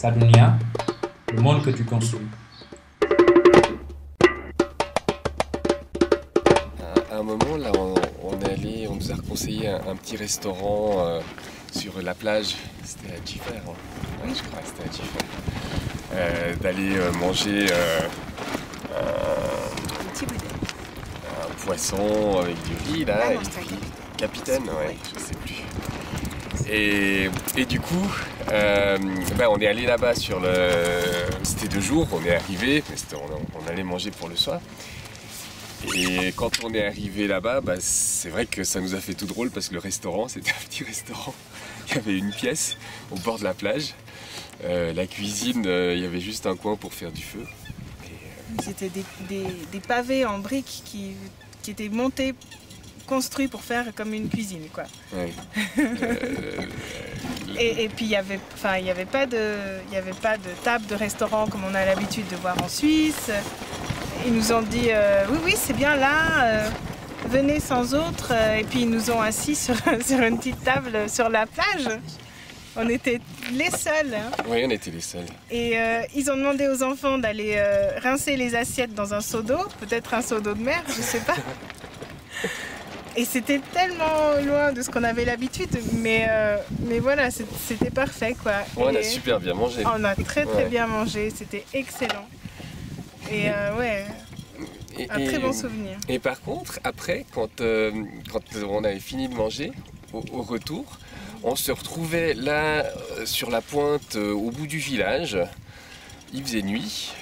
Sadunia, le monde que tu construis. À un moment, là, on est allé, on nous a conseillé un petit restaurant sur la plage. C'était à Jiffer, hein. Ouais, je crois que c'était à Jiffer. D'aller manger un poisson avec du riz, là. Et puis, capitaine, ouais, je sais plus. Et du coup, on est allé là-bas sur le... C'était 2 jours, on est arrivé, on allait manger pour le soir. Et quand on est arrivé là-bas, c'est vrai que ça nous a fait tout drôle parce que le restaurant, c'était un petit restaurant. Il y avait une pièce au bord de la plage. La cuisine, il y avait juste un coin pour faire du feu. C'était des pavés en briques qui étaient montés, construits pour faire comme une cuisine, quoi. Ouais. Et puis il y avait pas de table de restaurant comme on a l'habitude de voir en Suisse. Ils nous ont dit oui c'est bien là, venez sans autre. Et puis ils nous ont assis sur une petite table sur la plage. On était les seuls. Hein. Oui, on était les seuls. Et ils ont demandé aux enfants d'aller rincer les assiettes dans un seau d'eau, peut-être un seau d'eau de mer, je sais pas. Et c'était tellement loin de ce qu'on avait l'habitude, mais voilà, c'était parfait, quoi. Ouais, on a super bien mangé. On a très bien mangé, c'était excellent. Et un très bon souvenir. Et par contre, après, quand on avait fini de manger, au retour, on se retrouvait là, sur la pointe, au bout du village. Il faisait nuit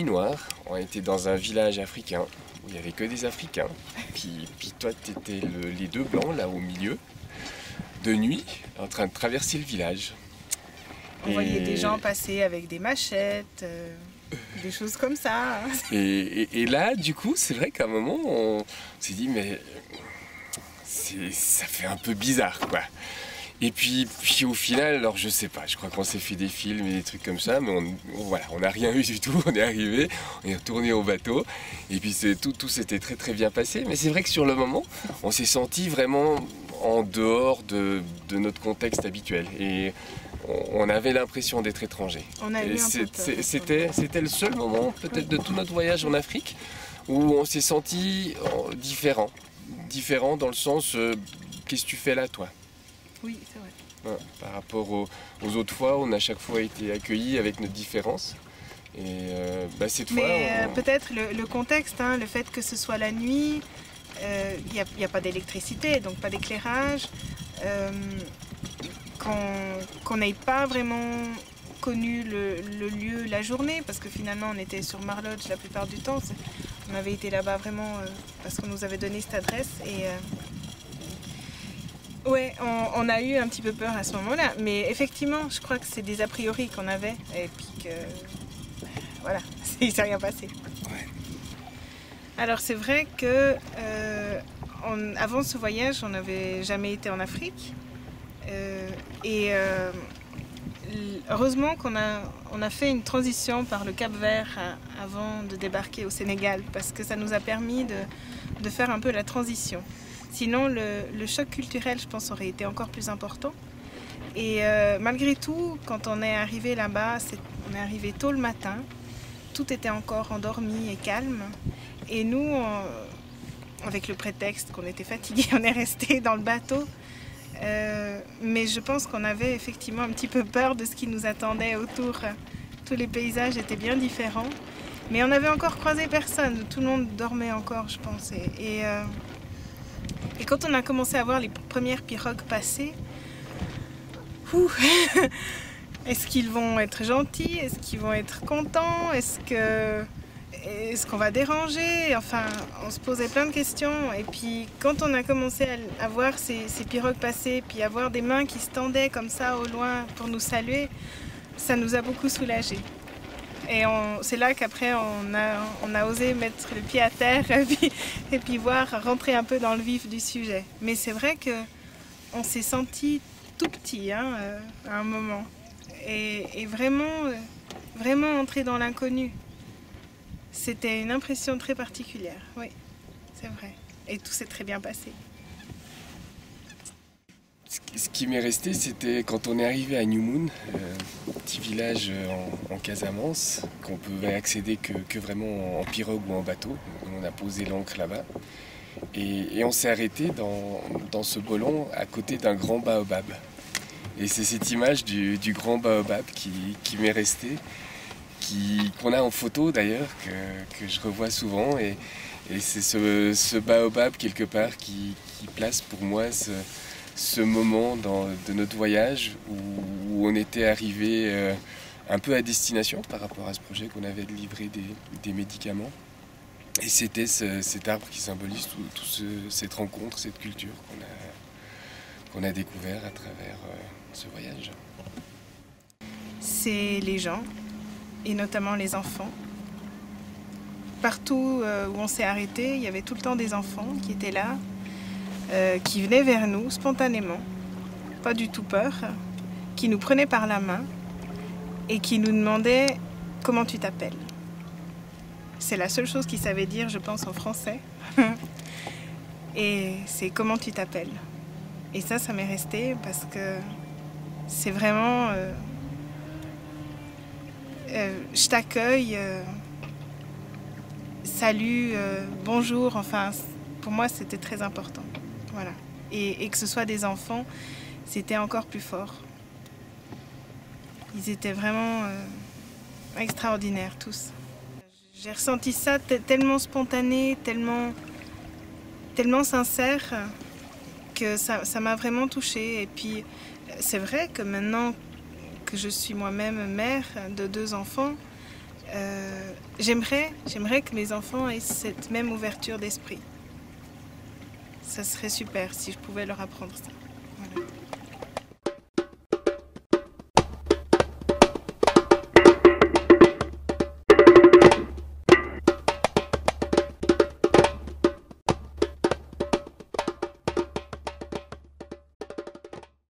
noire. On était dans un village africain. Il n'y avait que des Africains. Puis toi, tu étais les 2 blancs, là, au milieu, de nuit, en train de traverser le village. On voyait des gens passer avec des machettes, des choses comme ça. Et là, du coup, c'est vrai qu'à un moment, on s'est dit, mais ça fait un peu bizarre, quoi. Et puis au final, alors je sais pas, je crois qu'on s'est fait des films et des trucs comme ça, mais on n'a rien eu du tout, on est arrivé, on est retourné au bateau, et puis tout s'était très bien passé, mais c'est vrai que sur le moment, on s'est senti vraiment en dehors de notre contexte habituel, et on avait l'impression d'être étranger. C'était le seul moment, peut-être de tout notre voyage en Afrique, où on s'est senti différent dans le sens, qu'est-ce que tu fais là, toi ? Oui, c'est vrai. Ouais, par rapport aux autres fois, on a chaque fois été accueillis avec notre différence. Et cette fois... Mais peut-être le contexte, hein, le fait que ce soit la nuit, il n'y a pas d'électricité, donc pas d'éclairage, qu'on n'ait pas vraiment connu le lieu la journée, parce que finalement on était sur Marlodge la plupart du temps. On avait été là-bas vraiment parce qu'on nous avait donné cette adresse. Ouais, on a eu un petit peu peur à ce moment-là, mais effectivement, je crois que c'est des a priori qu'on avait, et puis que, voilà, il ne s'est rien passé. Ouais. Alors c'est vrai que avant ce voyage, on n'avait jamais été en Afrique, heureusement qu'on a fait une transition par le Cap-Vert avant de débarquer au Sénégal, parce que ça nous a permis de faire un peu la transition. Sinon, le choc culturel, je pense, aurait été encore plus important. Et malgré tout, quand on est arrivé là-bas, on est arrivé tôt le matin. Tout était encore endormi et calme. Et nous, avec le prétexte qu'on était fatigués, on est restés dans le bateau. Mais je pense qu'on avait effectivement un petit peu peur de ce qui nous attendait autour. Tous les paysages étaient bien différents. Mais on n'avait encore croisé personne. Tout le monde dormait encore, je pense. Et quand on a commencé à voir les premières pirogues passer, est-ce qu'ils vont être gentils? Est-ce qu'ils vont être contents? Est-ce qu'on va déranger? Enfin, on se posait plein de questions. Et puis, quand on a commencé à voir ces pirogues passer, puis à voir des mains qui se tendaient comme ça au loin pour nous saluer, ça nous a beaucoup soulagés. Et c'est là qu'après on a osé mettre le pied à terre et puis rentrer un peu dans le vif du sujet. Mais c'est vrai qu'on s'est senti tout petit à un moment. Et vraiment entrer dans l'inconnu. C'était une impression très particulière, oui, c'est vrai. Et tout s'est très bien passé. Ce qui m'est resté, c'était quand on est arrivé à New Moon, petit village en Casamance, qu'on pouvait accéder que vraiment en pirogue ou en bateau. On a posé l'ancre là-bas. Et on s'est arrêté dans ce bolon à côté d'un grand baobab. Et c'est cette image du grand baobab qui m'est restée, qu'on a en photo d'ailleurs, que je revois souvent. Et c'est ce baobab quelque part qui place pour moi ce moment de notre voyage où on était arrivé un peu à destination par rapport à ce projet qu'on avait de livrer des médicaments. Et c'était cet arbre qui symbolise toute cette rencontre, cette culture qu'on a découvert à travers ce voyage. C'est les gens, et notamment les enfants. Partout où on s'est arrêté, il y avait tout le temps des enfants qui étaient là, qui venaient vers nous spontanément, pas du tout peur, qui nous prenaient par la main et qui nous demandaient « Comment tu t'appelles ?» C'est la seule chose qu'ils savaient dire, je pense, en français. Et c'est « Comment tu t'appelles ?» Et ça m'est resté parce que c'est vraiment... je t'accueille, salut, bonjour, enfin, pour moi, c'était très important. Voilà. Et que ce soit des enfants, c'était encore plus fort. Ils étaient vraiment extraordinaires, tous. J'ai ressenti ça tellement spontané, tellement sincère, que ça m'a vraiment touchée. Et puis, c'est vrai que maintenant que je suis moi-même mère de 2 enfants, j'aimerais que mes enfants aient cette même ouverture d'esprit. Ça serait super si je pouvais leur apprendre ça. Voilà.